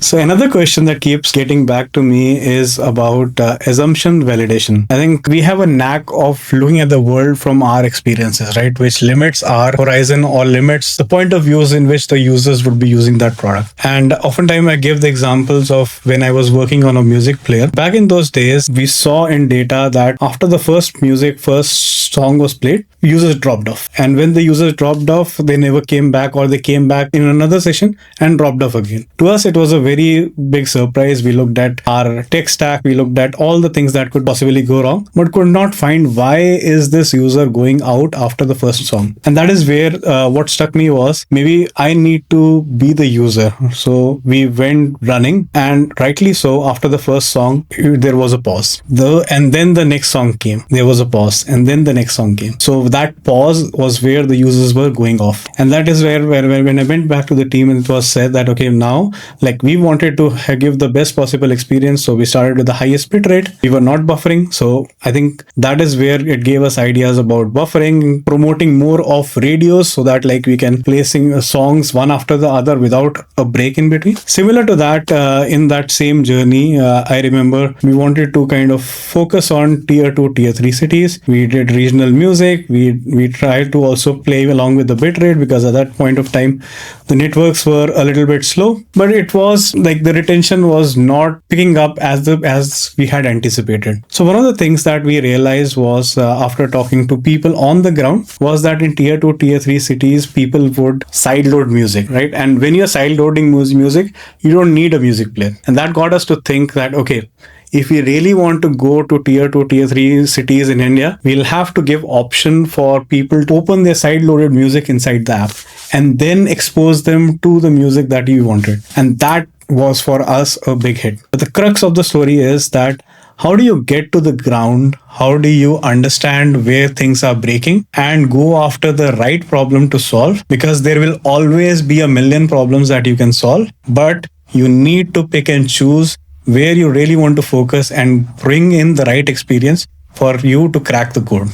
So another question that keeps getting back to me is about assumption validation. I think we have a knack of looking at the world from our experiences, right? Which limits our horizon or limits the point of views in which the users would be using that product. And oftentimes I give the examples of when I was working on a music player. Back in those days, we saw in data that after the first song was played, users dropped off. And when the users dropped off, they never came back, or they came back in another session and dropped off again. To us, it was a very big surprise. We looked at our tech stack, we looked at all the things that could possibly go wrong, but could not find why is this user going out after the first song. And that is where what struck me was maybe I need to be the user. So we went running, and rightly so, after the first song, there was a pause. And then the next song came. There was a pause, and then the next song came. So that pause was where the users were going off. And that is where when I went back to the team, and it was said that, okay, now, like, we wanted to give the best possible experience. So we started with the highest bit rate. We were not buffering. So I think that is where it gave us ideas about buffering, promoting more of radios so that, like, we can play songs one after the other without a break in between. Similar to that, in that same journey, I remember we wanted to kind of focus on tier 2, tier 3 cities. We did regional music. We tried to also play along with the bit rate, because at that point of time, the networks were a little bit slow, but it was like the retention was not picking up as we had anticipated. So one of the things that we realized was, after talking to people on the ground, was that in tier 2, tier 3 cities, people would sideload music, right? And when you're sideloading music, you don't need a music player. And that got us to think that, okay, if we really want to go to tier 2, tier 3 cities in India, we'll have to give option for people to open their side-loaded music inside the app and then expose them to the music that you wanted. And that was for us a big hit. But the crux of the story is that how do you get to the ground? How do you understand where things are breaking and go after the right problem to solve? Because there will always be a million problems that you can solve, but you need to pick and choose where you really want to focus and bring in the right experience for you to crack the code.